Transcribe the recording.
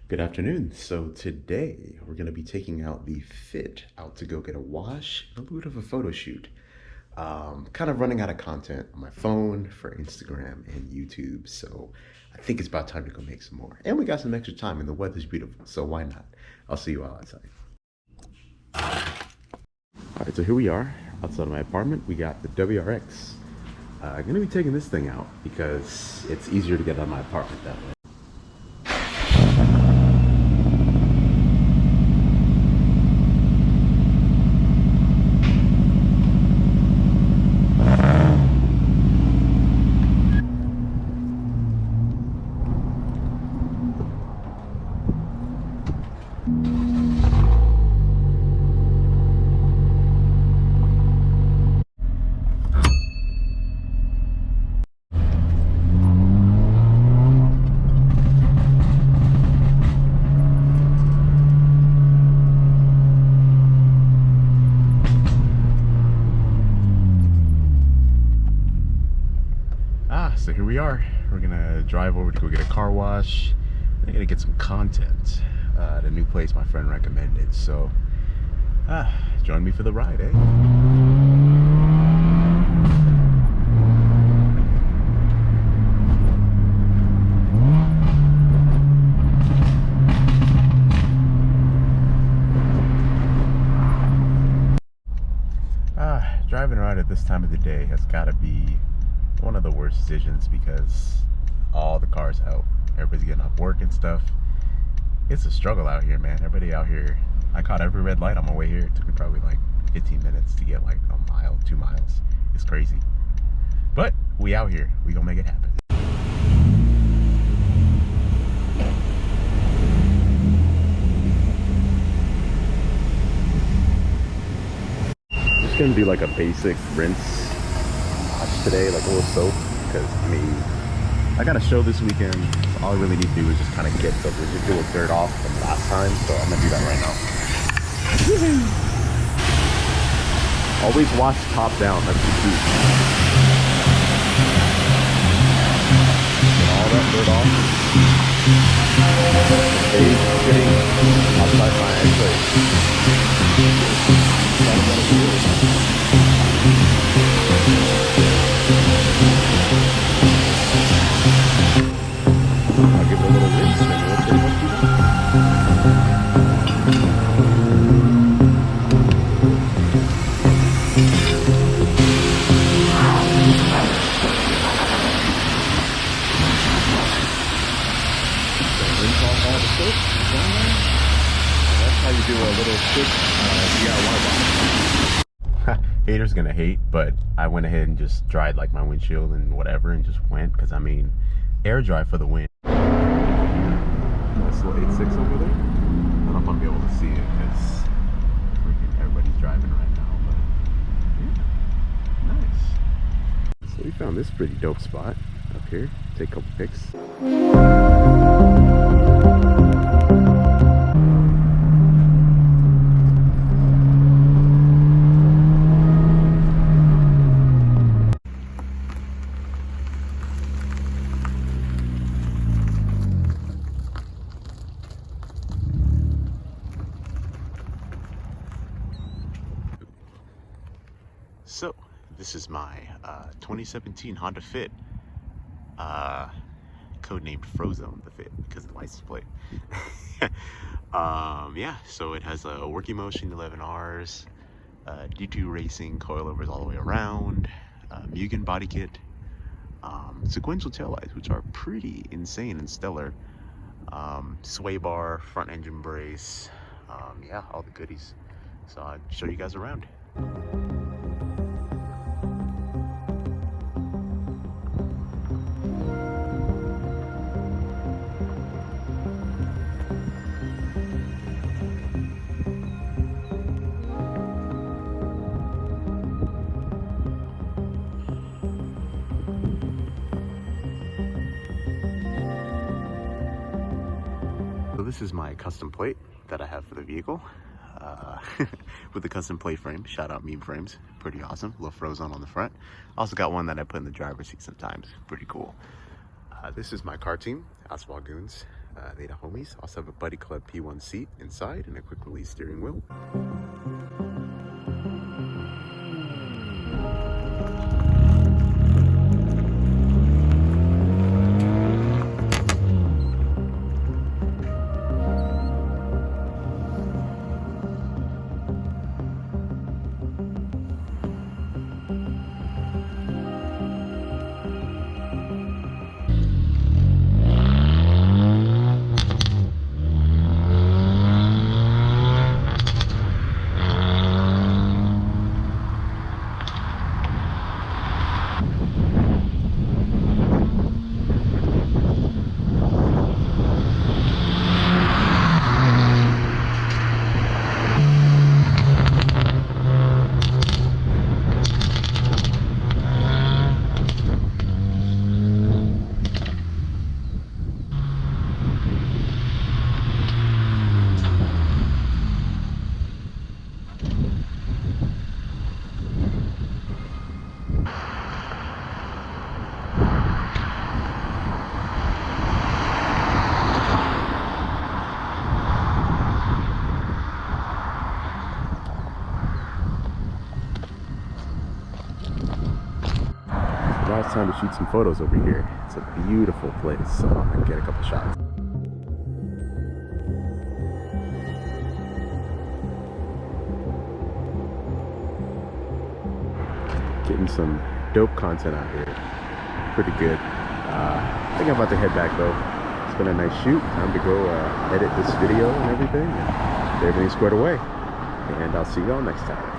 Good afternoon. So today we're going to be taking out the Fit out to go get a wash and a little bit of a photo shoot. Kind of running out of content on my phone for Instagram and YouTube, so I think it's about time to go make some more. And we got some extra time and the weather's beautiful, so why not? I'll see you all outside. All right, so here we are outside of my apartment. We got the WRX. I'm going to be taking this thing out because it's easier to get out of my apartment that way. So here we are. We're gonna drive over to go get a car wash. I'm gonna get some content at a new place my friend recommended. So join me for the ride, eh? Driving around at this time of the day has got to be one of the worst decisions because all the cars out, everybody's getting off work and stuff. It's a struggle out here, man. Everybody out here, I caught every red light on my way here. It took me probably like 15 minutes to get like a mile, 2 miles. It's crazy, but we out here, we gonna make it happen. Just gonna do like a basic rinse today, like a little soap, because I mean, I got a show this weekend, so all I really need to do is just kind of get the residual dirt off from last time, so I'm gonna do that right now. Always wash top down, that's the key. Get all that dirt off. Getting outside my exit. I'll give it a little rinse and we'll pretty much do that. Rinse off all the soap. That's how you do a little quick DIY box. Haters gonna hate, but I went ahead and just dried like my windshield and whatever and just went, because I mean, air dry for the win. That's little 86 over there. I don't know if I'll be able to see it because everybody's driving right now, but yeah, nice. So we found this pretty dope spot up here. Take a couple pics. So, this is my 2017 Honda Fit, codenamed Frozone the Fit because of the license plate. Yeah, so it has a working motion 11Rs, D2 racing coilovers all the way around, Mugen body kit, sequential taillights, which are pretty insane and stellar, sway bar, front engine brace, yeah, all the goodies. So I'll show you guys around. So this is my custom plate that I have for the vehicle. With the custom plate frame. Shout out Meme Frames, pretty awesome. Little Frozone on the front. Also got one that I put in the driver's seat sometimes, pretty cool. This is my car team, Asphalt Goons. They the homies. Also have a Buddy Club P1 seat inside and a quick release steering wheel. Now it's time to shoot some photos over here. It's a beautiful place, so I'm gonna get a couple shots. Getting some dope content out here. Pretty good. I think I'm about to head back though. It's been a nice shoot. Time to go edit this video and everything. And everything's squared away. And I'll see y'all next time.